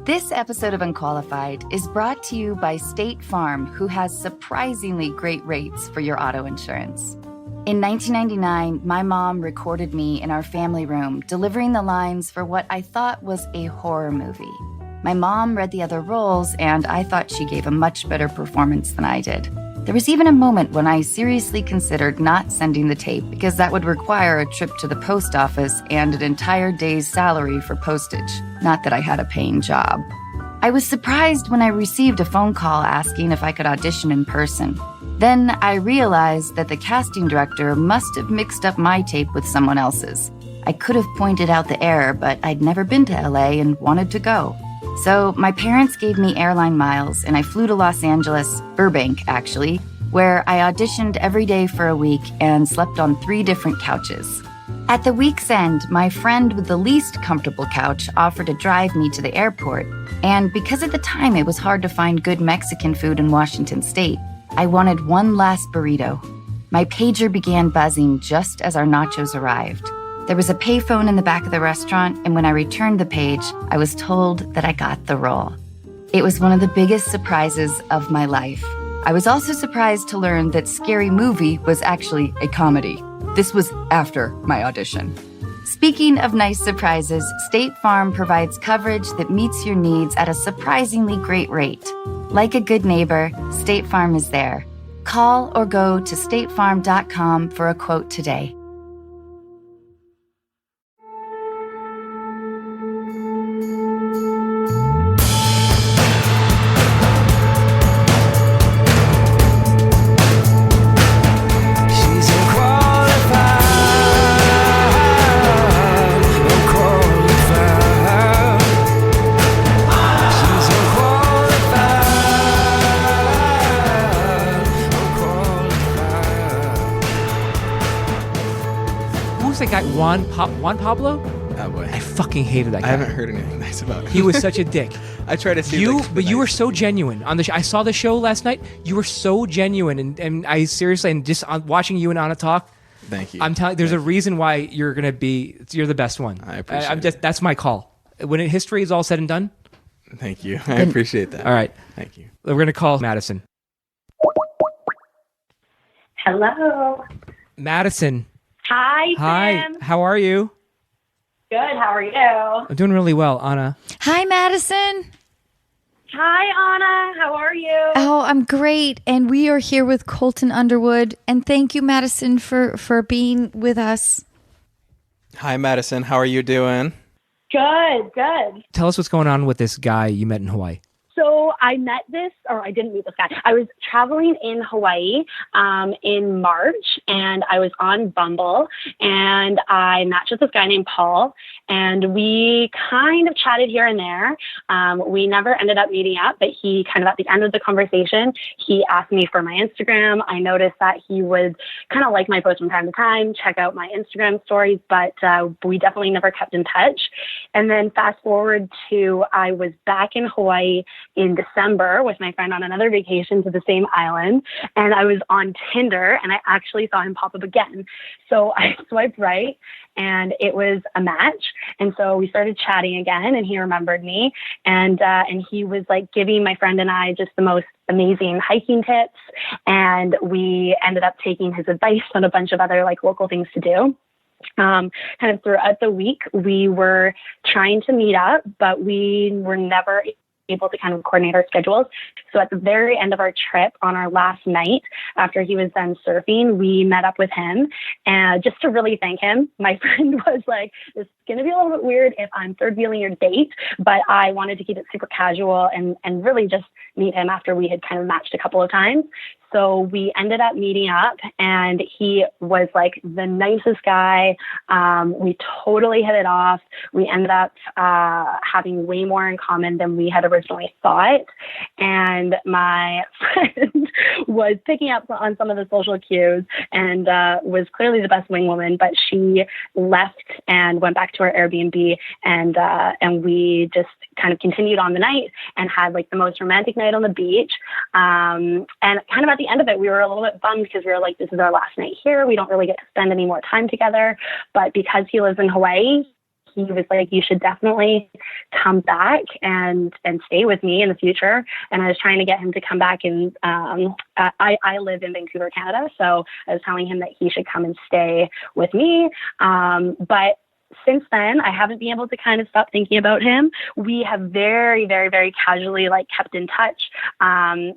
This episode of Unqualified is brought to you by State Farm, who has surprisingly great rates for your auto insurance. In 1999, my mom recorded me in our family room, delivering the lines for what I thought was a horror movie. My mom read the other roles, and I thought she gave a much better performance than I did. There was even a moment when I seriously considered not sending the tape because that would require a trip to the post office and an entire day's salary for postage. Not that I had a paying job. I was surprised when I received a phone call asking if I could audition in person. Then I realized that the casting director must have mixed up my tape with someone else's. I could have pointed out the error, but I'd never been to LA and wanted to go. So my parents gave me airline miles, and I flew to Los Angeles, Burbank actually, where I auditioned every day for a week and slept on 3 different couches. At the week's end, my friend with the least comfortable couch offered to drive me to the airport, and because at the time it was hard to find good Mexican food in Washington State, I wanted one last burrito. My pager began buzzing just as our nachos arrived. There was a payphone in the back of the restaurant, and when I returned the page, I was told that I got the role. It was one of the biggest surprises of my life. I was also surprised to learn that Scary Movie was actually a comedy. This was after my audition. Speaking of nice surprises, State Farm provides coverage that meets your needs at a surprisingly great rate. Like a good neighbor, State Farm is there. Call or go to statefarm.com for a quote today. That guy Juan Pablo? Oh boy, I fucking hated that guy. I haven't heard anything nice about him. He was such a dick. I try to see but you were so genuine on the show. I saw the show last night. You were so genuine, and I seriously, and just watching you and Anna talk. Thank you. I'm telling. There's a reason why you're the best one. I appreciate it. That's my call. When history is all said and done. Thank you. I appreciate that. All right. Thank you. We're gonna call Madison. Hello. Madison. Hi, Hi. Sam. How are you? Good. How are you? I'm doing really well, Anna. Hi, Madison. Hi, Anna. How are you? Oh, I'm great. And we are here with Colton Underwood. And thank you, Madison, for being with us. Hi, Madison. How are you doing? Good. Good. Tell us what's going on with this guy you met in Hawaii. So I didn't meet this guy. I was traveling in Hawaii in March, and I was on Bumble, and I matched with this guy named Paul, and we kind of chatted here and there. We never ended up meeting up, but he kind of at the end of the conversation, he asked me for my Instagram. I noticed that he would kind of like my posts from time to time, check out my Instagram stories, but we definitely never kept in touch. And then fast forward to I was back in Hawaii in December with my friend on another vacation to the same island, and I was on Tinder, and I actually saw him pop up again. So I swiped right, and it was a match. And so we started chatting again, and he remembered me, and he was like giving my friend and I just the most amazing hiking tips, and we ended up taking his advice on a bunch of other like local things to do. Kind of throughout the week, we were trying to meet up, but we were never able to kind of coordinate our schedules. So at the very end of our trip, on our last night, after he was done surfing, we met up with him, and just to really thank him. My friend was like, this is going to be a little bit weird if I'm third wheeling your date, but I wanted to keep it super casual and really just meet him after we had kind of matched a couple of times. So we ended up meeting up, and he was like the nicest guy. We totally hit it off. We ended up having way more in common than we had originally thought. And my friend was picking up on some of the social cues and was clearly the best wing woman, but she left and went back to our Airbnb, and we just kind of continued on the night and had like the most romantic night on the beach. And kind of at the end of it, we were a little bit bummed because we were like, this is our last night here. We don't really get to spend any more time together. But because he lives in Hawaii, he was like, you should definitely come back and stay with me in the future. And I was trying to get him to come back, and I live in Vancouver, Canada. So I was telling him that he should come and stay with me. But since then, I haven't been able to kind of stop thinking about him. We have very, very, very casually like kept in touch,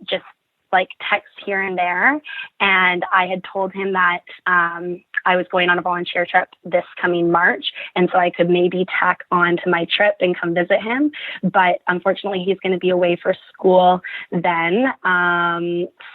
just like texts here and there. And I had told him that I was going on a volunteer trip this coming March. And so I could maybe tack on to my trip and come visit him. But unfortunately, he's going to be away for school then.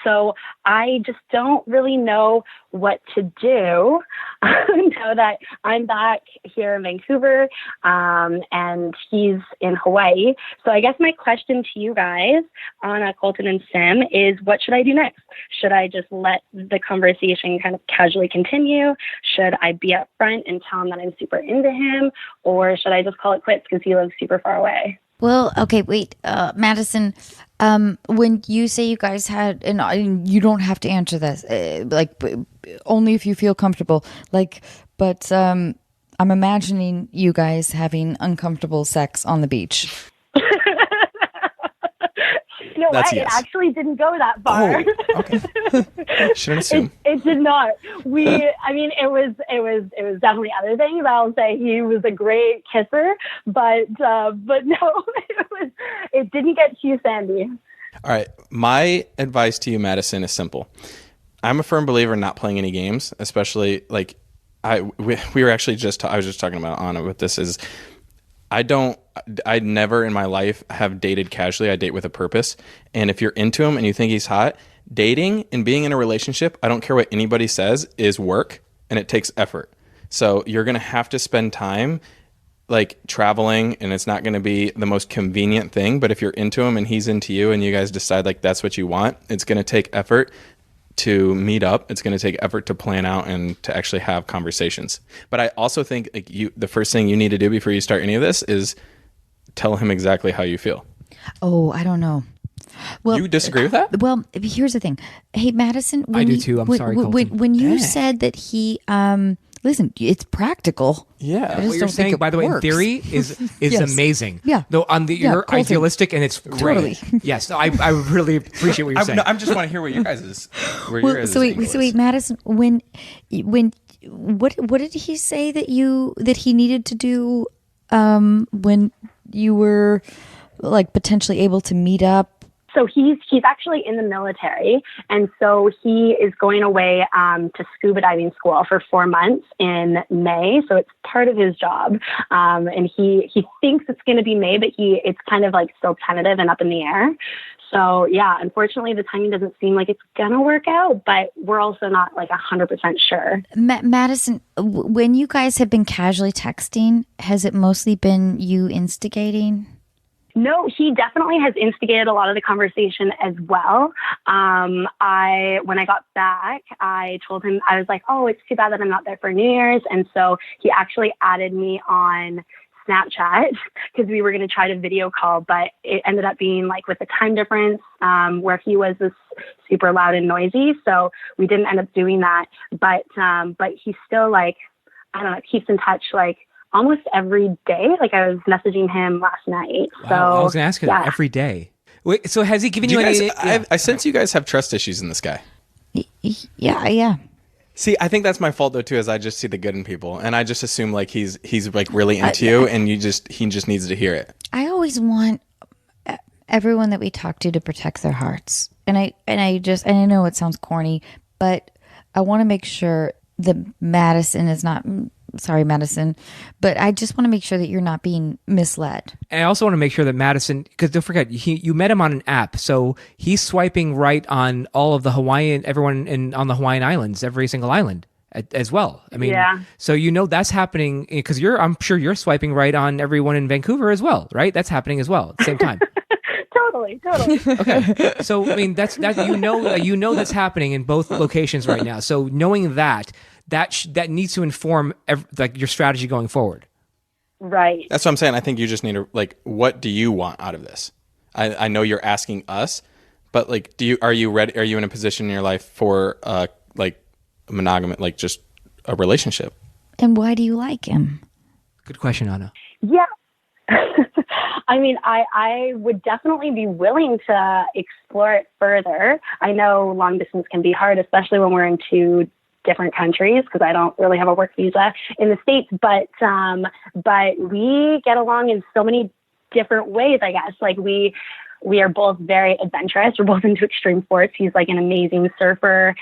So I just don't really know what to do now that I'm back here in Vancouver and he's in Hawaii. So I guess my question to you guys on Colton and Sim is, what should I do next? Should I just let the conversation kind of casually continue? Should I be up front and tell him that I'm super into him? Or should I just call it quits because he lives super far away? Well, okay, wait, Madison, when you say you guys had, and you don't have to answer this, only if you feel comfortable, but I'm imagining you guys having uncomfortable sex on the beach. You know That's what? yes. It actually didn't go that far. Oh, okay. Shouldn't assume. It did not. It was definitely other things. I'll say he was a great kisser, but no, it didn't get too sandy. All right. My advice to you, Madison, is simple. I'm a firm believer in not playing any games, especially like we were actually I was just talking about Anna with this is I never in my life have dated casually. I date with a purpose. And if you're into him and you think he's hot, dating and being in a relationship, I don't care what anybody says, is work, and it takes effort. So you're going to have to spend time like traveling, and it's not going to be the most convenient thing. But if you're into him and he's into you and you guys decide like that's what you want, it's going to take effort to meet up. It's going to take effort to plan out and to actually have conversations. But I also think like the first thing you need to do before you start any of this is tell him exactly how you feel. Oh, I don't know. Well, you disagree with that? Well, here's the thing. Hey, Madison, I do too. I'm sorry, Colton. When you said that he, listen, it's practical. Yeah. What you're saying, by the way, in theory is Yes. amazing. Yeah. Though you're Colton. idealistic and it's great. Totally. Yes. No, I really appreciate what you're saying. I just want to hear what you guys is. So wait, Madison, when what did he say that he needed to do when you were like potentially able to meet up? So he's actually in the military, and so he is going away to scuba diving school for 4 months in May. So it's part of his job, and he thinks it's going to be May, but it's kind of like still tentative and up in the air. So yeah, unfortunately, the timing doesn't seem like it's gonna work out, but we're also not like 100% sure. Madison, when you guys have been casually texting, has it mostly been you instigating? No, he definitely has instigated a lot of the conversation as well. When I got back, I told him, I was like, oh, it's too bad that I'm not there for New Year's. And so he actually added me on Snapchat because we were going to try to video call, but it ended up being like with the time difference where he was this super loud and noisy. So we didn't end up doing that. But he's still like, I don't know, keeps in touch like almost every day. Like I was messaging him last night. Wow, So I was going to ask you that every day. Wait, so has he given you any? I sense you guys have trust issues in this guy. Yeah. See, I think that's my fault though too, is I just see the good in people, and I just assume like he's like really into you, and he just needs to hear it. I always want everyone that we talk to protect their hearts, and I know it sounds corny, but I want to make sure that Madison is not. Sorry, Madison, but I just want to make sure that you're not being misled. And I also want to make sure that Madison, because don't forget, you met him on an app, so he's swiping right on all of the everyone on the Hawaiian Islands, every single island as well. I mean, so that's happening because I'm sure you're swiping right on everyone in Vancouver as well, right? That's happening as well at the same time. Totally. Okay, so I mean that's that's happening in both locations right now. So knowing that needs to inform like your strategy going forward. Right. That's what I'm saying. I think you just need to like, what do you want out of this? I know you're asking us, but like, are you ready? Are you in a position in your life for like a monogamous, like just a relationship? And why do you like him? Good question, Anna. Yeah. I mean, I would definitely be willing to explore it further. I know long distance can be hard, especially when we're in two different countries, because I don't really have a work visa in the States, but we get along in so many different ways, I guess. Like we are both very adventurous. We're both into extreme sports. He's like an amazing surfer.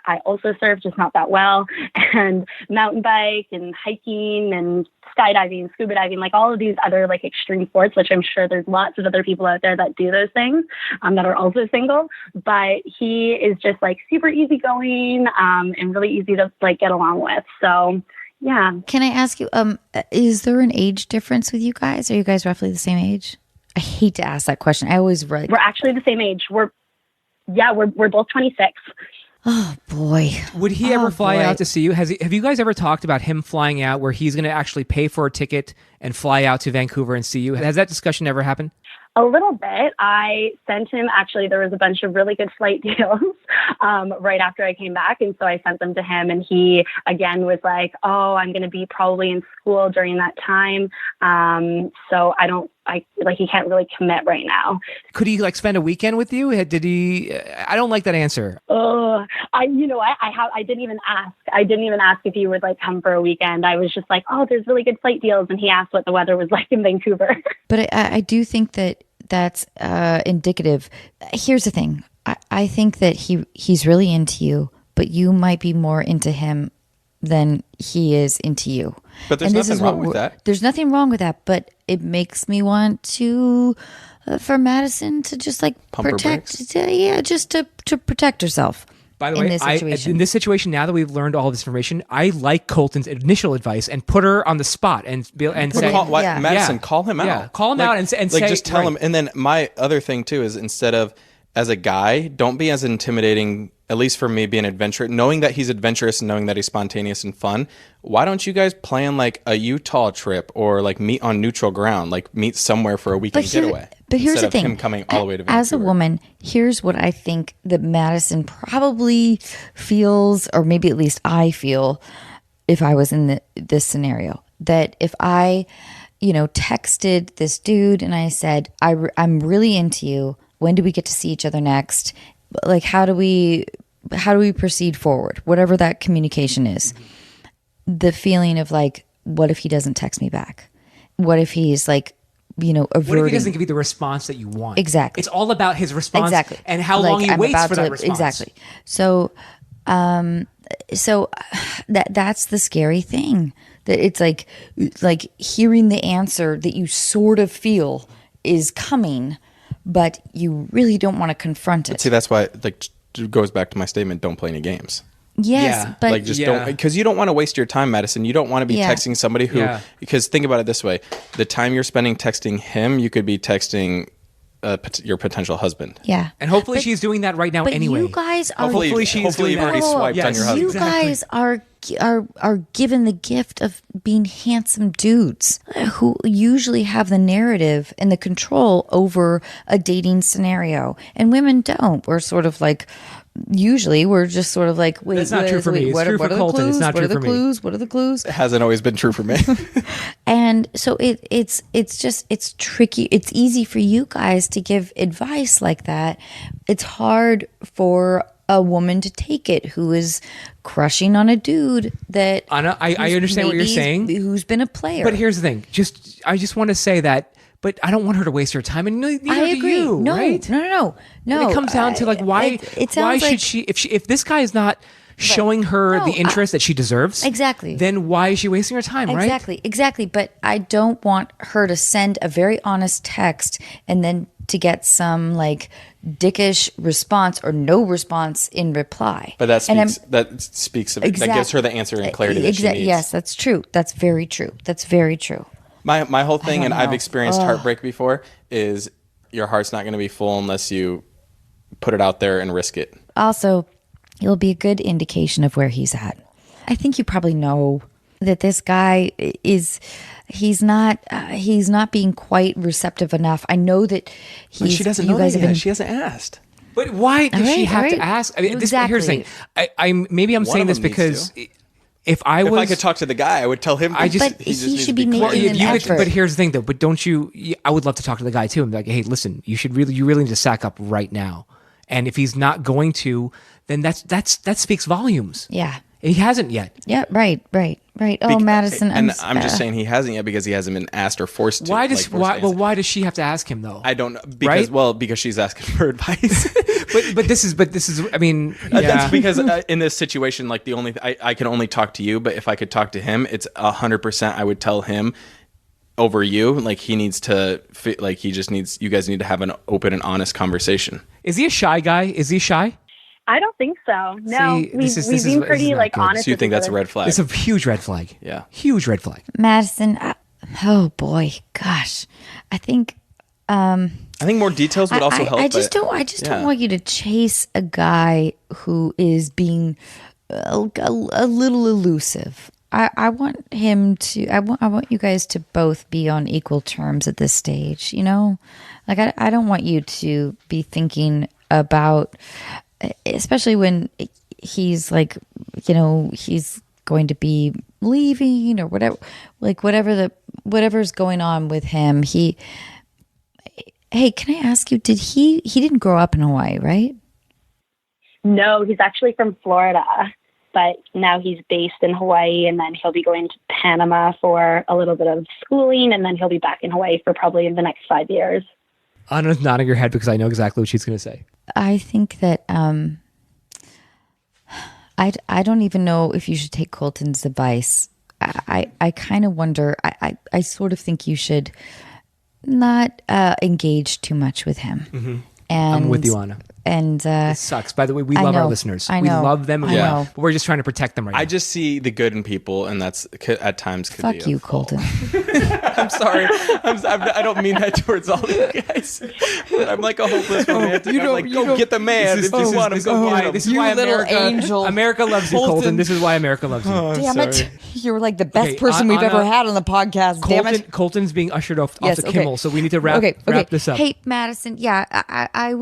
I also surf, just not that well, and mountain bike and hiking and skydiving, scuba diving, like all of these other like extreme sports, which I'm sure there's lots of other people out there that do those things that are also single. But he is just like super easygoing and really easy to like get along with. So yeah. Can I ask you, is there an age difference with you guys? Are you guys roughly the same age? I hate to ask that question. I always We're actually the same age. We're both 26. Oh boy! Would he ever fly out to see you? Have you guys ever talked about him flying out, where he's going to actually pay for a ticket and fly out to Vancouver and see you? Has that discussion ever happened? A little bit. I sent him, actually, there was a bunch of really good flight deals right after I came back. And so I sent them to him, and he, again, was like, oh, I'm going to be probably in school during that time. So he can't really commit right now. Could he like spend a weekend with you? Did he? I don't like that answer. I didn't even ask. I didn't even ask if he would like come for a weekend. I was just like, oh, there's really good flight deals. And he asked what the weather was like in Vancouver. But I do think that's indicative. Here's the thing. I think that he's really into you, but you might be more into him than he is into you. But there's nothing wrong with that. There's nothing wrong with that, but it makes me want to, for Madison to just like just to protect herself. By the way, in this situation, now that we've learned all this information, I like Colton's initial advice and put her on the spot and say, Madison, call him out. Yeah, call him out and say, just tell him. And then my other thing too is, instead of as a guy, don't be as intimidating. At least for me, being adventurous, knowing that he's adventurous and knowing that he's spontaneous and fun. Why don't you guys plan like a Utah trip or like meet on neutral ground, like meet somewhere for a weekend getaway? But here's the thing: him coming all the way to Vancouver. As a woman, here's what I think that Madison probably feels, or maybe at least I feel, if I was in this scenario, that if I, texted this dude and I said, I'm really into you. When do we get to see each other next? Like, how do we proceed forward? Whatever that communication is. The feeling of like, what if he doesn't text me back? What if he's like, averting? What if he doesn't give you the response that you want? Exactly. It's all about his response and how long he waits for that response. Exactly. So that's the scary thing. That it's like hearing the answer that you sort of feel is coming, but you really don't want to confront it. See, that's why it goes back to my statement, don't play any games. Yes, but don't, because you don't want to waste your time, Madison. You don't want to be texting somebody who, because think about it this way, the time you're spending texting him, you could be texting your potential husband. Yeah. And hopefully she's doing that right now anyway. You guys are hopefully you've already swiped on your husband. You guys are given the gift of being handsome dudes who usually have the narrative and the control over a dating scenario, and women don't. We're sort of like, usually we're just sort of like, wait, that's not true for me. It's true for Colton. It's not true for me. What are the clues? It hasn't always been true for me. And so it's tricky. It's easy for you guys to give advice like that. It's hard for a woman to take it who is crushing on a dude that Anna, I understand what you're saying, who's been a player. But here's the thing: I just want to say that. But I don't want her to waste her time, and neither I agree. do you. No, right? No. And it comes down to like, why should she? If this guy is not showing her the interest that she deserves, exactly, then why is she wasting her time? Right? Exactly. But I don't want her to send a very honest text and then to get some like dickish response or no response in reply. But that speaks of it. That gives her the answer and clarity that she needs. Yes, that's true. That's very true. My whole thing, and I've experienced heartbreak before, is your heart's not going to be full unless you put it out there and risk it. Also, it'll be a good indication of where he's at. I think you probably know that this guy he's not being quite receptive enough. I know that she doesn't know that yet. She hasn't asked. But why does she have to ask? I mean, exactly. Here's the thing. Maybe I'm saying this because If I could talk to the guy, I would tell him. He should be making an effort. But here's the thing, though. But don't you? I would love to talk to the guy too and be like, hey, listen, you really need to sack up right now. And if he's not going to, then that speaks volumes. Yeah. He hasn't yet. Yeah, right. Oh, Madison, I'm just saying he hasn't yet because he hasn't been asked or forced to. Why does she have to ask him though? I don't know because she's asking for advice. but this is. I mean, that's because in this situation, like the only I can only talk to you, but if I could talk to him, it's 100%. I would tell him over you. Like he needs to. You guys need to have an open and honest conversation. Is he a shy guy? Is he shy? I don't think so. No, we've been pretty honest. So you think that's a red flag? It's a huge red flag. Yeah, huge red flag. Madison, oh boy, gosh, I think more details would also help. I just don't want you to chase a guy who is being a little elusive. I want him to. I want you guys to both be on equal terms at this stage. You know, like I don't want you to be thinking about. Especially when he's like, you know, he's going to be leaving or whatever, like whatever's going on with him. Hey, can I ask you, he didn't grow up in Hawaii, right? No, he's actually from Florida, but now he's based in Hawaii, and then he'll be going to Panama for a little bit of schooling, and then he'll be back in Hawaii for probably the next 5 years. Anna's nodding her head because I know exactly what she's going to say. I think that I don't even know if you should take Colton's advice. I kind of wonder. I sort of think you should not engage too much with him. Mm-hmm. And I'm with you, Anna. And it sucks. By the way, we love our listeners. I know. We love them. I know. But we're just trying to protect them right now. I just see the good in people, and that's at times could be. Fuck you, Colton. I'm sorry. I don't mean that towards all of you guys. But I'm like a hopeless romantic. Go get the man. If you want him, go get him. This is why America loves you, Colton. This is why America loves you. Damn it! You're like the best person we've ever had on the podcast. Damn it! Colton's being ushered off the Kimmel, so we need to wrap this up. Hey, Madison. Yeah, I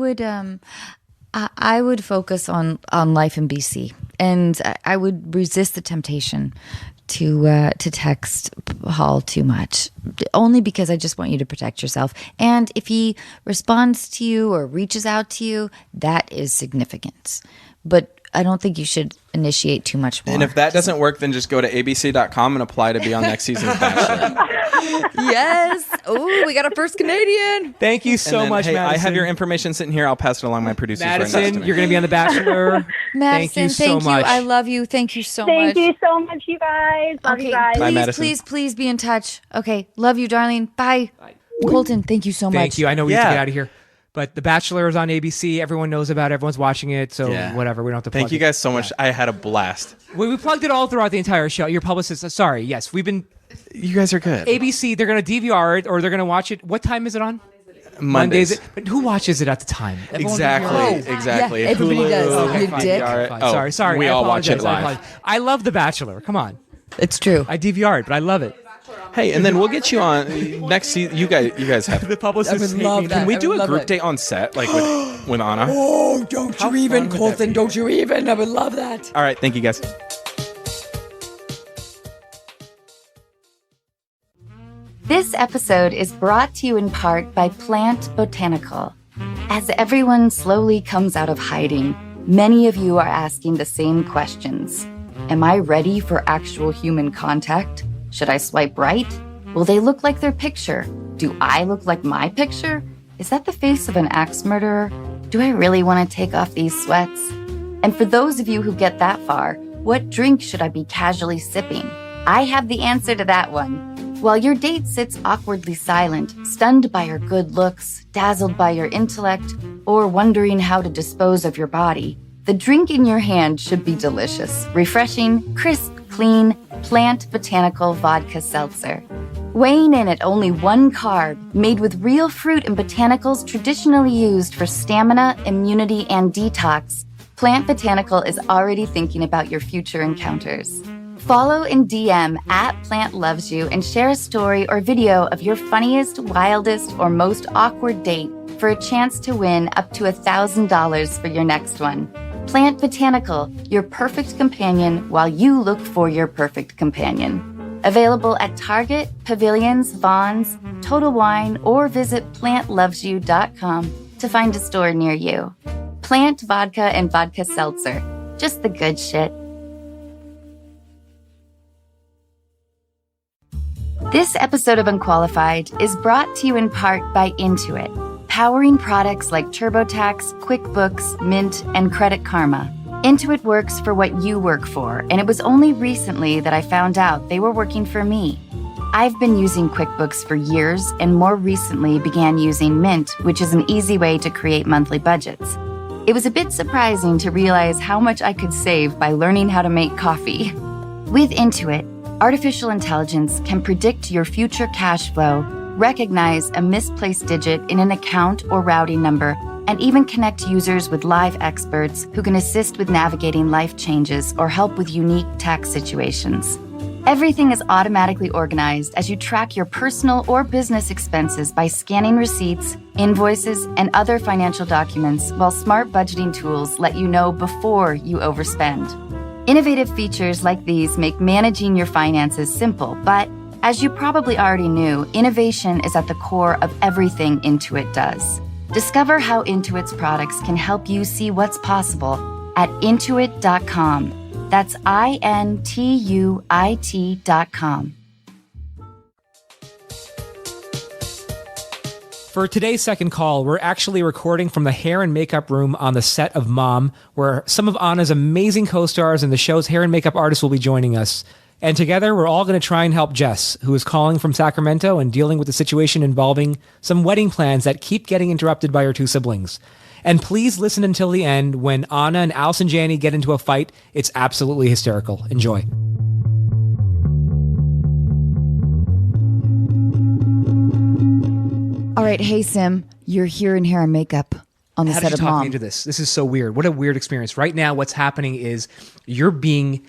would focus on life in BC, and I would resist the temptation to text Hall too much, only because I just want you to protect yourself. And if he responds to you or reaches out to you, that is significant. But I don't think you should initiate too much more. And if that doesn't work, then just go to abc.com and apply to be on next season's Bachelor. Yes. Oh, we got our first Canadian. Thank you so much, Madison. I have your information sitting here. I'll pass it along my producers. Madison, you're going to be on The Bachelor. Madison, thank you. I love you. Thank you so much. Thank you so much, you guys. Love you guys. Bye, Madison. Please be in touch. Okay. Love you, darling. Bye. Colton, thank you so much. Thank you. I know we have to get out of here. But The Bachelor is on ABC. Everyone knows about it. Everyone's watching it. So whatever. We don't have to plug it. Thank you guys so much. I had a blast. We plugged it all throughout the entire show. Your publicist, sorry. Yes, we've been... You guys are good. ABC, they're going to DVR it or they're going to watch it. What time is it on? Mondays. But who watches it at the time? Exactly. Yeah, everybody does. Okay, you dick. Sorry. We all watch it live. I love The Bachelor. Come on. It's true. I DVR it, but I love it. Hey, and then we'll get you on next season. You guys have the publicist. Can we do a group date on set, like with Anna? Oh, don't you even, Colton? Don't you even? I would love that. All right, thank you guys. This episode is brought to you in part by Plant Botanical. As everyone slowly comes out of hiding, many of you are asking the same questions. Am I ready for actual human contact? Should I swipe right? Will they look like their picture? Do I look like my picture? Is that the face of an axe murderer? Do I really want to take off these sweats? And for those of you who get that far, what drink should I be casually sipping? I have the answer to that one. While your date sits awkwardly silent, stunned by your good looks, dazzled by your intellect, or wondering how to dispose of your body, the drink in your hand should be delicious, refreshing, crisp, clean, Plant Botanical Vodka Seltzer. Weighing in at only 1 carb, made with real fruit and botanicals traditionally used for stamina, immunity, and detox, Plant Botanical is already thinking about your future encounters. Follow and DM @PlantLovesYou and share a story or video of your funniest, wildest, or most awkward date for a chance to win up to $1,000 for your next one. Plant Botanical, your perfect companion while you look for your perfect companion. Available at Target, Pavilions, Vons, Total Wine, or visit plantlovesyou.com to find a store near you. Plant Vodka and Vodka Seltzer. Just the good shit. This episode of Unqualified is brought to you in part by Intuit, powering products like TurboTax, QuickBooks, Mint, and Credit Karma. Intuit works for what you work for, and it was only recently that I found out they were working for me. I've been using QuickBooks for years and more recently began using Mint, which is an easy way to create monthly budgets. It was a bit surprising to realize how much I could save by learning how to make coffee. With Intuit, artificial intelligence can predict your future cash flow, recognize a misplaced digit in an account or routing number, and even connect users with live experts who can assist with navigating life changes or help with unique tax situations. Everything is automatically organized as you track your personal or business expenses by scanning receipts, invoices, and other financial documents, while smart budgeting tools let you know before you overspend. Innovative features like these make managing your finances simple, but as you probably already knew, innovation is at the core of everything Intuit does. Discover how Intuit's products can help you see what's possible at intuit.com. That's INTUIT.com. For today's second call, we're actually recording from the hair and makeup room on the set of Mom, where some of Anna's amazing co-stars and the show's hair and makeup artists will be joining us. And together, we're all going to try and help Jess, who is calling from Sacramento and dealing with a situation involving some wedding plans that keep getting interrupted by her two siblings. And please listen until the end when Anna and Allison Janney get into a fight. It's absolutely hysterical. Enjoy. All right, hey Sim, you're here in hair and makeup on the How set did of you talk Mom. me into this? This is so weird. What a weird experience. Right now, what's happening is you're being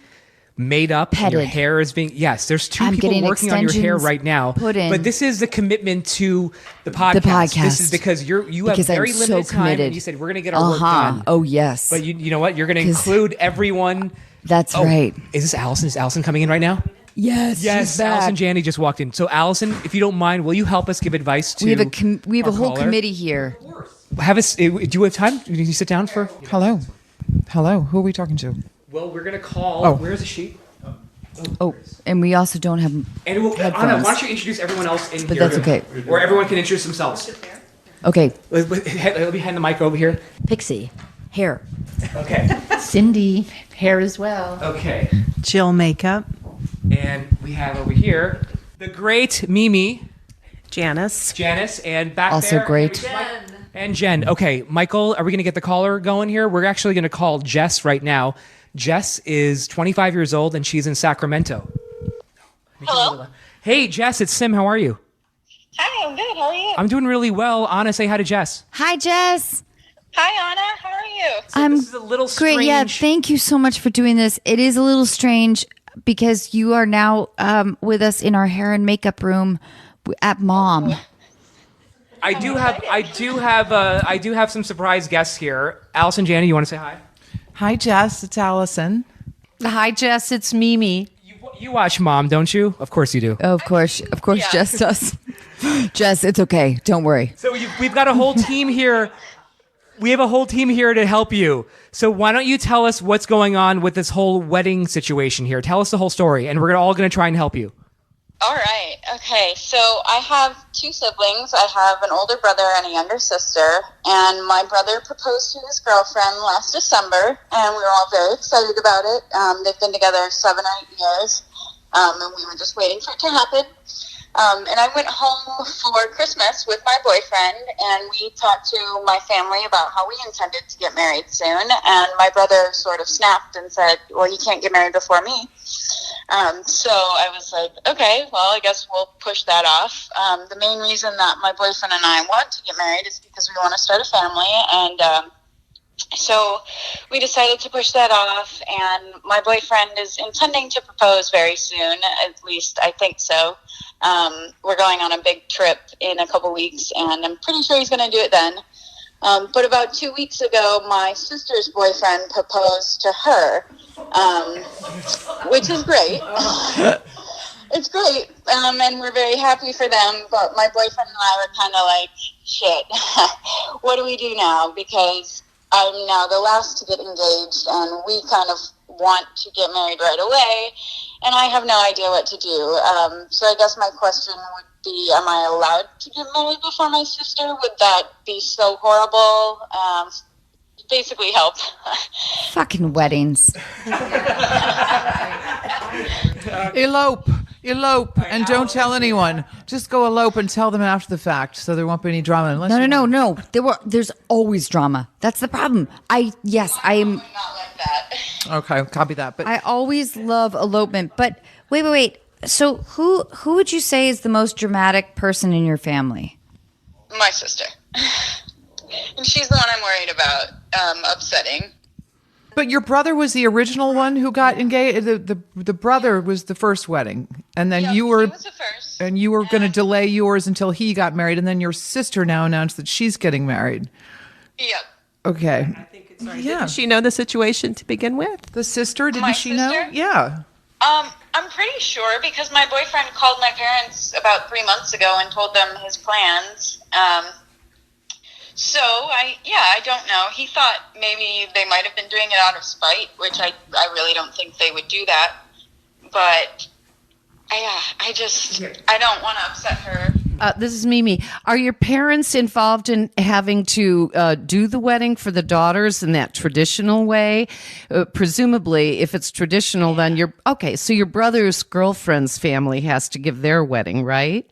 made up. Petted. And your hair is being, yes, there's two I'm people getting working on your hair extensions right now. put in. But this is the commitment to the podcast. This is because you have Because I'm very so limited time, committed. and you said we're going to get our work done. Oh, yes. But you know what? You're going to include everyone. That's right. Is this Allison? Is Allison coming in right now? Yes, Yes, Allison Janney just walked in. So Allison, if you don't mind, will you help us give advice to We have a whole caller? committee here. Do you have time? Can you sit down for? Hello. Hello. Who are we talking to? Well, we're going to call. Oh. Where's the sheet? Oh, and we also don't have And Anna, headphones. why don't you introduce everyone else in But here? that's okay. Or everyone can introduce themselves. Okay, Let me hand the mic over here. Pixie, hair. Okay. Cindy, hair as well. Okay. Jill makeup. And we have over here the great Mimi, Janice. and back Also there. great. And Jen. Okay, Michael, are we going to get the caller going here? We're actually going to call Jess right now. Jess is 25 years old and she's in Sacramento. Hello. Hey, Jess, it's Sim. How are you? Hi, I'm good. How are you? I'm doing really well. Anna, say hi to Jess. hi Jess. Hi, Anna. How are you? I'm This is a little strange. great. Yeah, thank you so much for doing this. It is a little strange because you are now with us in our hair and makeup room at Mom. I do have some surprise guests here. Allison Janney, you want to say hi? Hi, Jess. It's Allison. Hi, Jess. It's Mimi. You watch Mom, don't you? Of course you do. Of course, Yeah. Jess does. Jess, it's okay. Don't worry. So we've got a whole team here. We have a whole team here to help you. So why don't you tell us what's going on with this whole wedding situation here? Tell us the whole story, and we're all going to try and help you. All right. Okay. So I have two siblings. I have an older brother and a younger sister. And my brother proposed to his girlfriend last December, and we were all very excited about it. They've been together 7 or 8 years, and we were just waiting for it to happen. And I went home for Christmas with my boyfriend, and we talked to my family about how we intended to get married soon. And my brother sort of snapped and said, well, you can't get married before me. So I was like, okay, well, I guess we'll push that off. The main reason that my boyfriend and I want to get married is because we want to start a family. And so we decided to push that off. And my boyfriend is intending to propose very soon, at least I think so. We're going on a big trip in a couple weeks, and I'm pretty sure he's going to do it then. But about 2 weeks ago, my sister's boyfriend proposed to her, which is great. It's great, and we're very happy for them, but my boyfriend and I were kind of like, shit, what do we do now? Because I'm now the last to get engaged, and we kind of want to get married right away, and I have no idea what to do. So I guess my question would be, am I allowed to get married before my sister? Would that be so horrible? Basically help. Fucking weddings. Elope, and don't tell anyone. Just go elope and tell them after the fact, so there won't be any drama. Unless No. There's always drama. That's the problem. I am. Not like that. Okay, copy that. But I always love elopement. But wait. So who would you say is the most dramatic person in your family? My sister. And she's the one I'm worried about upsetting. But your brother was the original one who got engaged. The brother was the first wedding, and then Yep, you were he was the first. and you were going to delay yours until he got married, and then your sister now announced that she's getting married. Yep. Okay. I think it's right. Yeah. Didn't she know the situation to begin with? The sister, didn't My she know? sister? Yeah. I'm pretty sure because my boyfriend called my parents about 3 months ago and told them his plans. So I don't know. He thought maybe they might have been doing it out of spite, which I really don't think they would do that. But I don't want to upset her. This is Mimi. Are your parents involved in having to do the wedding for the daughters in that traditional way? Presumably, if it's traditional, then so your brother's girlfriend's family has to give their wedding, right?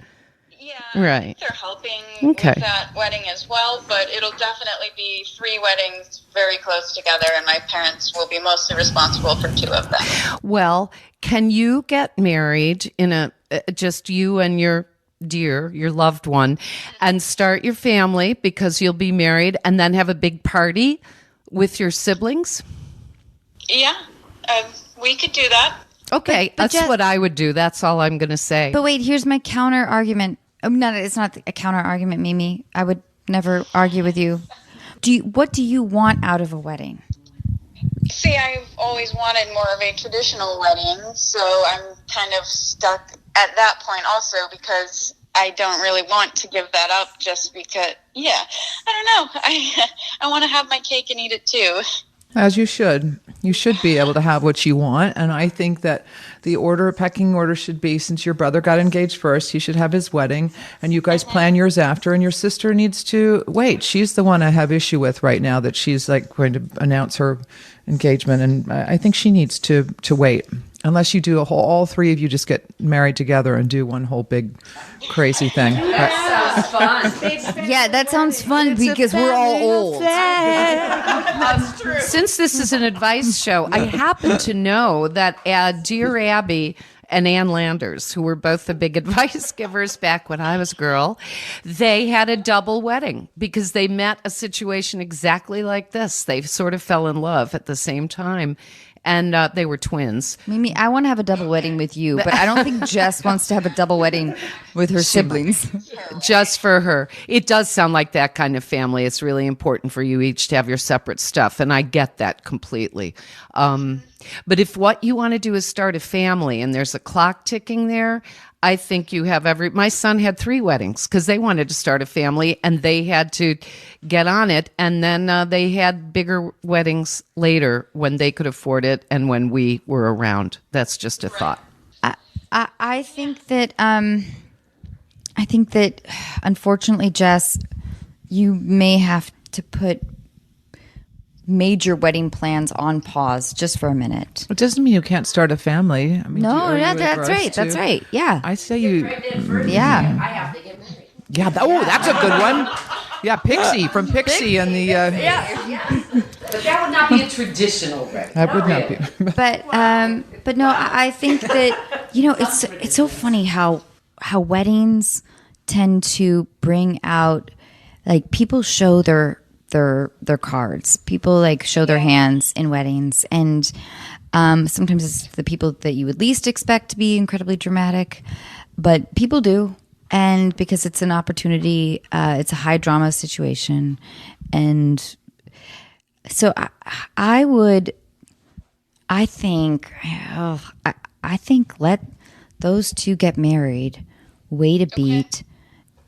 Yeah, Right. I think they're helping Okay. with that wedding as well, but it'll definitely be 3 weddings very close together, and my parents will be mostly responsible for 2 of them. Well, can you get married in just you and your loved one, and start your family because you'll be married, and then have a big party with your siblings? Yeah, we could do that. Okay, But that's Jess- what I would do. That's all I'm going to say. But wait, here's my counter argument. No, it's not a counter argument, Mimi. I would never argue with you. What do you want out of a wedding? See, I've always wanted more of a traditional wedding, so I'm kind of stuck at that point also because I don't really want to give that up just because, I don't know. I want to have my cake and eat it too. As you should. You should be able to have what you want. And I think that the pecking order should be, since your brother got engaged first, he should have his wedding, and you guys plan yours after, and your sister needs to wait. She's the one I have issue with right now, that she's like going to announce her engagement, and I think she needs to wait. Unless you do all 3 of you just get married together and do one whole big crazy thing. That sounds fun. Yeah, that sounds fun because we're all old. Since this is an advice show, I happen to know that Dear Abby and Ann Landers, who were both the big advice givers back when I was a girl, they had a double wedding because they met a situation exactly like this. They sort of fell in love at the same time. And they were twins. Mimi, I want to have a double wedding with you, but I don't think Jess wants to have a double wedding with her siblings. Just for her. It does sound like that kind of family. It's really important for you each to have your separate stuff, and I get that completely. But if what you want to do is start a family and there's a clock ticking there, I think you have my son had 3 weddings because they wanted to start a family and they had to get on it. And then they had bigger weddings later when they could afford it and when we were around. That's just a thought. I think that unfortunately, Jess, you may have to put major wedding plans on pause just for a minute. It doesn't mean you can't start a family. I mean, No, that's right. That's right. Yeah. I say you. Yeah. I have to get married. Yeah. That's a good one. Yeah, Pixie from Pixie and the. But that would not be a traditional wedding. That would not be. But no, I think that it's so funny how weddings tend to bring out, like, people show their cards. People like show their hands in weddings, and sometimes it's the people that you would least expect to be incredibly dramatic, but people do. And because it's an opportunity, it's a high drama situation. And so I think let those two get married, wait a beat,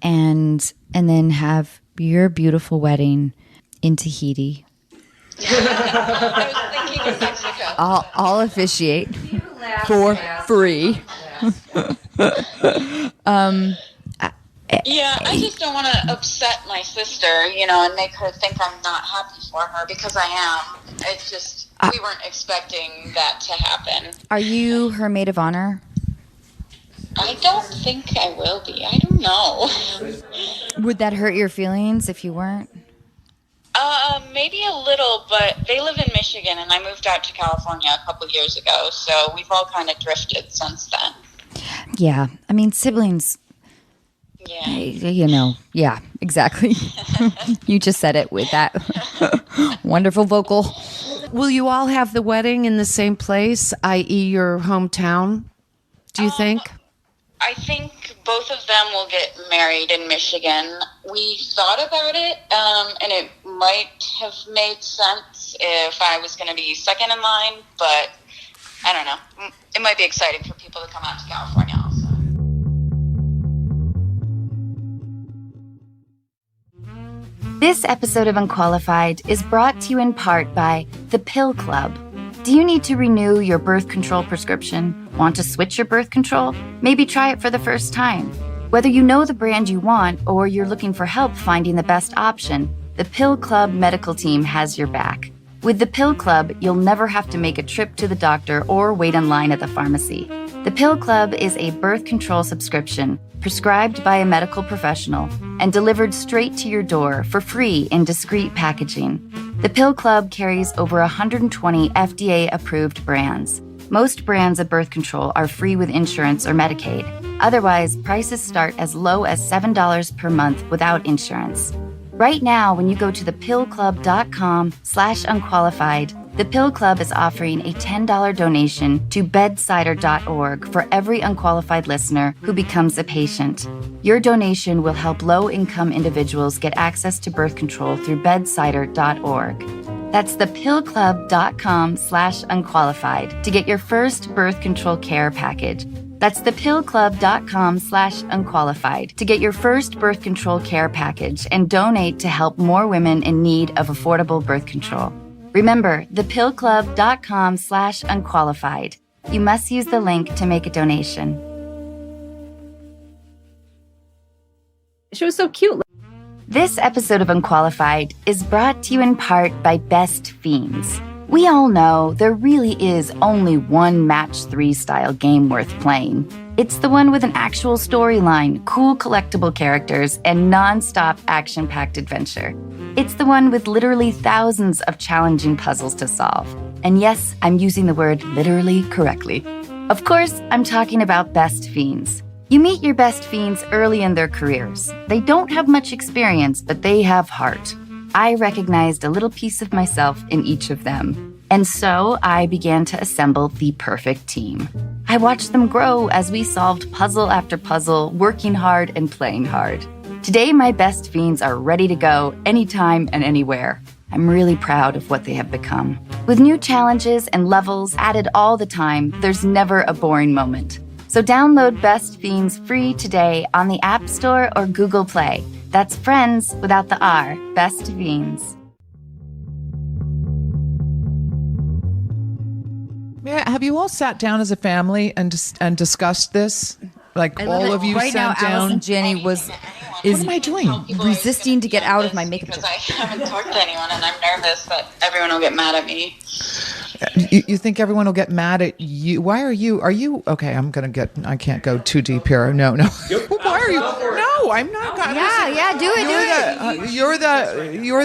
and then have your beautiful wedding in Tahiti. I was thinking of Mexico. I'll officiate for free. Yeah, I just don't want to upset my sister, and make her think I'm not happy for her, because I am. It's just, we weren't expecting that to happen. Are you her maid of honor? I don't think I will be. I don't know. Would that hurt your feelings if you weren't? Maybe a little, but they live in Michigan, and I moved out to California a couple years ago, so we've all kind of drifted since then. Yeah, I mean, siblings. Yeah. Yeah, exactly. You just said it with that wonderful vocal. Will you all have the wedding in the same place, i.e. your hometown, do you think? I think both of them will get married in Michigan. We thought about it, and it might have made sense if I was going to be second in line, but I don't know. It might be exciting for people to come out to California also. This episode of Unqualified is brought to you in part by The Pill Club. Do you need to renew your birth control prescription? Want to switch your birth control? Maybe try it for the first time. Whether you know the brand you want or you're looking for help finding the best option, the Pill Club medical team has your back. With the Pill Club, you'll never have to make a trip to the doctor or wait in line at the pharmacy. The Pill Club is a birth control subscription prescribed by a medical professional and delivered straight to your door for free in discreet packaging. The Pill Club carries over 120 FDA-approved brands. Most brands of birth control are free with insurance or Medicaid. Otherwise, prices start as low as $7 per month without insurance. Right now, when you go to thepillclub.com/unqualified, the Pill Club is offering a $10 donation to bedsider.org for every unqualified listener who becomes a patient. Your donation will help low-income individuals get access to birth control through bedsider.org. That's thepillclub.com/unqualified to get your first birth control care package. That's thepillclub.com/unqualified to get your first birth control care package and donate to help more women in need of affordable birth control. Remember, thepillclub.com/unqualified. You must use the link to make a donation. She was so cute. This episode of Unqualified is brought to you in part by Best Fiends. We all know there really is only one Match 3 style game worth playing. It's the one with an actual storyline, cool collectible characters, and non-stop action-packed adventure. It's the one with literally thousands of challenging puzzles to solve. And yes, I'm using the word literally correctly. Of course, I'm talking about Best Fiends. You meet your Best Fiends early in their careers. They don't have much experience, but they have heart. I recognized a little piece of myself in each of them. And so I began to assemble the perfect team. I watched them grow as we solved puzzle after puzzle, working hard and playing hard. Today, my Best Fiends are ready to go anytime and anywhere. I'm really proud of what they have become. With new challenges and levels added all the time, there's never a boring moment. So download Best Fiends free today on the App Store or Google Play. That's friends without the R, Best Fiends. Have you all sat down as a family and discussed this? Like all of you right sat now, down? Allison Janney what am I doing? Resisting to get out of my makeup. Because I haven't talked to anyone, and I'm nervous that everyone will get mad at me. You think everyone will get mad at you? Why are you okay? I can't go too deep here. No. Why are you? No, I'm not. Yeah, do it. You're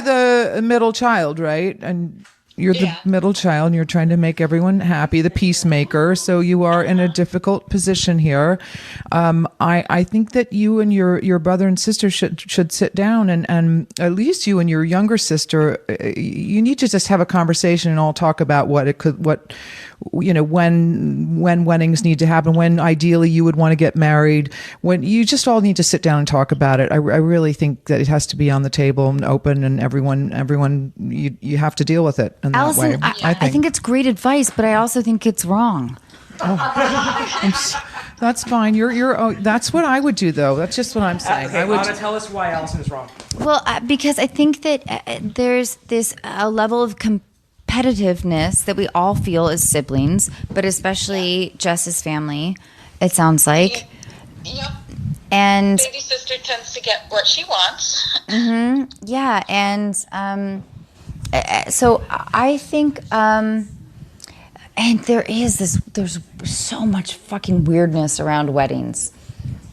the middle child, right? And you're the middle child, and you're trying to make everyone happy, the peacemaker. So you are in a difficult position here. I think that you and your brother and sister should sit down, and at least you and your younger sister, you need to just have a conversation and all talk about what when weddings need to happen, when ideally you would want to get married, when you just all need to sit down and talk about it. I really think that it has to be on the table and open, and everyone you have to deal with it in that Allison, way. I think it's great advice, but I also think it's wrong. That's fine. That's what I would do, though. That's just what I'm saying. Okay, Anna, tell us why Allison is wrong. Well, because I think that there's this level of competitiveness that we all feel as siblings, but especially Jess's family, it sounds like. Yep. And baby sister tends to get what she wants. Mm-hmm. Yeah, and so I think, and there's so much fucking weirdness around weddings.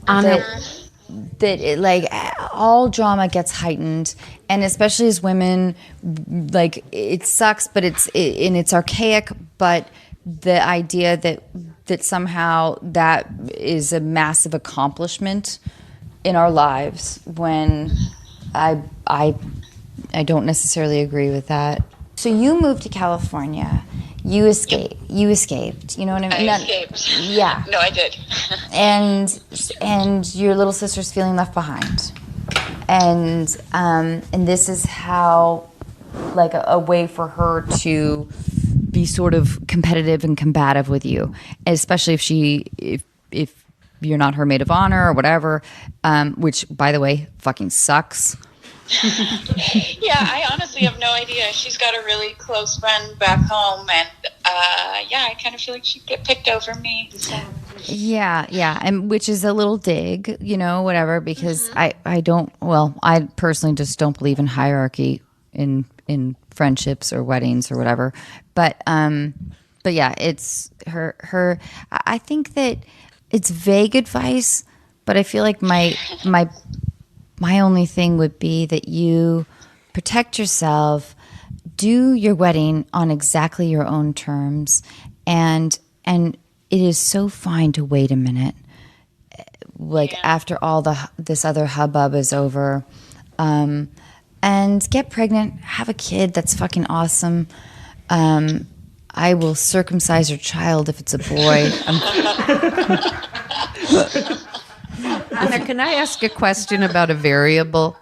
That it, like, all drama gets heightened, and especially as women, like, it sucks, but it's archaic. But the idea that somehow that is a massive accomplishment in our lives, when I don't necessarily agree with that. So you moved to California. You escaped. You escaped. You know what I mean? I escaped. Yeah. No, I did. and your little sister's feeling left behind, and this is how, like, a way for her to be sort of competitive and combative with you, especially if you're not her maid of honor or whatever, which, by the way, fucking sucks. Yeah, I honestly have no idea. She's got a really close friend back home, and I kind of feel like she'd get picked over me. So. Yeah, and which is a little dig, whatever, because I personally just don't believe in hierarchy in friendships or weddings or whatever. But yeah, it's her. I think that it's vague advice, but I feel like my only thing would be that you protect yourself, do your wedding on exactly your own terms, and it is so fine to wait a minute, after all this other hubbub is over, and get pregnant, have a kid. That's fucking awesome. I will circumcise your child if it's a boy. Anna, can I ask a question about a variable?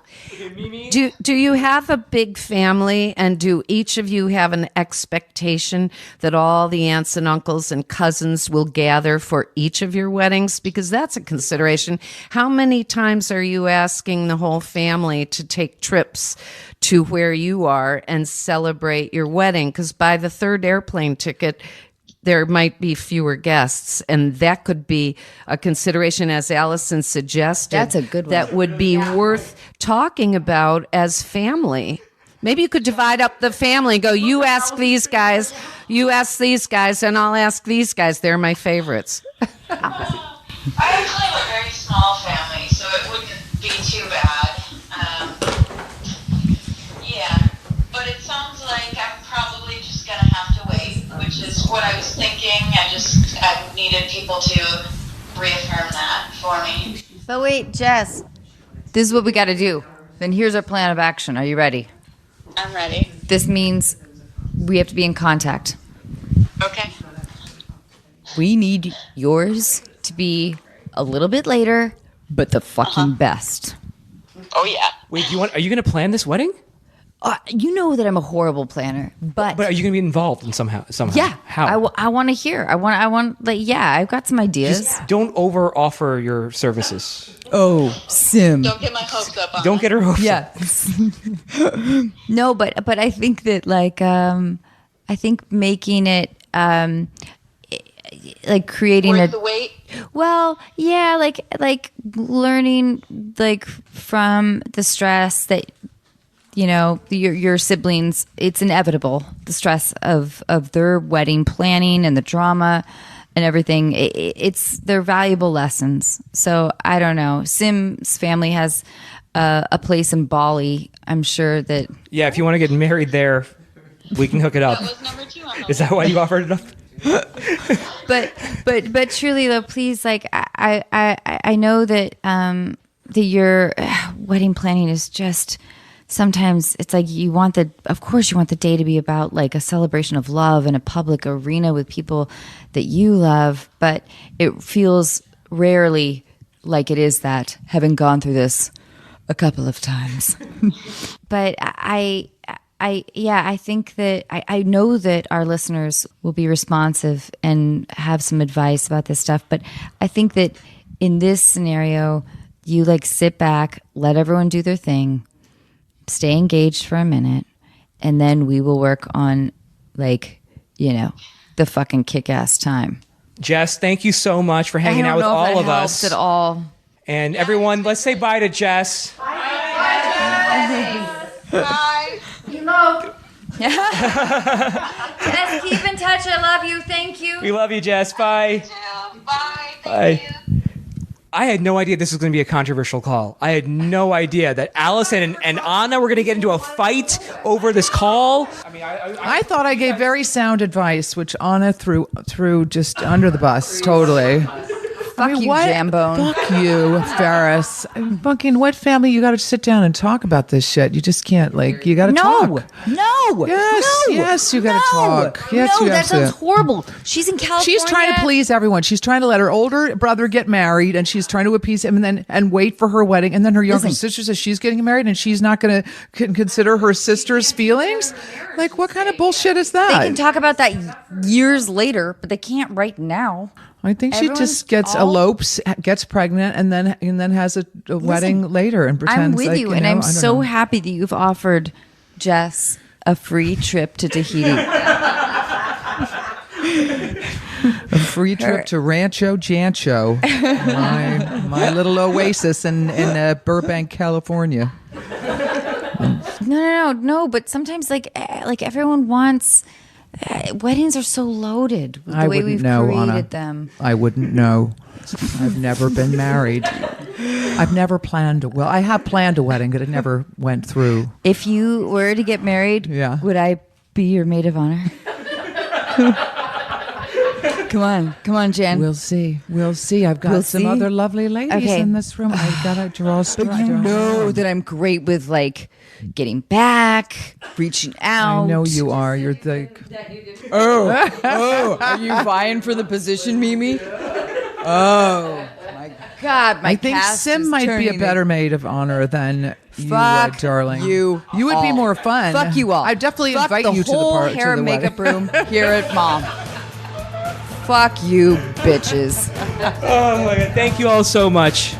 Do you have a big family, and do each of you have an expectation that all the aunts and uncles and cousins will gather for each of your weddings? Because that's a consideration. How many times are you asking the whole family to take trips to where you are and celebrate your wedding? Because by the third airplane ticket, there might be fewer guests, and that could be a consideration, as Allison suggested. That's a good one. That would be worth talking about as family. Maybe you could divide up the family and go, you ask these guys, and I'll ask these guys. They're my favorites. I actually have a very small family, so it wouldn't be too bad. But it sounds like I'm probably just going to have to wait, which is what I was thinking. I needed people to reaffirm that for me. But wait, Jess, this is what we got to do. Then here's our plan of action. Are you ready? I'm ready. This means we have to be in contact. Okay. We need yours to be a little bit later, but the fucking best. Oh, yeah. Wait, are you going to plan this wedding? You know that I'm a horrible planner, but are you going to be involved in somehow? Yeah. How? I want to hear. I've got some ideas. Just don't over offer your services. Oh, Sim. Don't get my hopes up on Don't get her hopes up. No, but I think that, I think making it, creating worth the wait. Well, yeah, like learning, from the stress that, your siblings, it's inevitable, the stress of their wedding planning and the drama and everything. They're valuable lessons. So I don't know. Sim's family has a place in Bali. I'm sure that. Yeah, if you want to get married there, we can hook it up. That was number 2 on the Is that why you offered it up? but truly though, please, I know that that your wedding planning is just sometimes it's like of course you want the day to be about like a celebration of love in a public arena with people that you love, but it feels rarely like it is that, having gone through this a couple of times. But I think that I know that our listeners will be responsive and have some advice about this stuff. But I think that in this scenario, you like sit back, let everyone do their thing, stay engaged for a minute, and then we will work on the fucking kick-ass time. Jess, thank you so much for hanging out with all of us. At all. And everyone, let's say bye to Jess. Bye. Jess, keep in touch. I love you. Thank you. We love you, Jess. Bye. Bye. Bye. I had no idea this was going to be a controversial call. I had no idea that Allison and Anna were going to get into a fight over this call. I thought I gave very sound advice, which Anna threw just under the bus totally. Fuck you, Jambone. Fuck you, Faris. Fucking what family? You got to sit down and talk about this shit. You just can't, you got to talk. No. Yes, you got to talk. Yes, no, you that have sounds to. horrible. She's in California. She's trying to please everyone. She's trying to let her older brother get married, and she's trying to appease him, and wait for her wedding. And then her younger sister says she's getting married, and she's not going to consider her sister's feelings. Like, what kind of bullshit is that? They can talk about that years later, but they can't right now. I think she just elopes, gets pregnant, and then has a wedding later and pretends. I'm with you, and I'm so happy that you've offered Jess a free trip to Tahiti. A free trip to Rancho Jancho, my little oasis in Burbank, California. No. But sometimes, like everyone wants. Weddings are so loaded with the way we've created them. I wouldn't know. I've never been married. I've never planned I have planned a wedding, but it never went through. If you were to get married, would I be your maid of honor? Come on, Jen. We'll see. I've got some other lovely ladies in this room. I've got to draw straight. But you know that I'm great with getting back, reaching out. I know you are. You're the. Oh, are you vying for the position, Mimi? Oh my God, I think Sim might be a better maid of honor than you, darling. You would be more fun. Fuck you all. I definitely invite you to the party. Hair and makeup room here at Mom. Fuck you, bitches. Oh my God! Thank you all so much.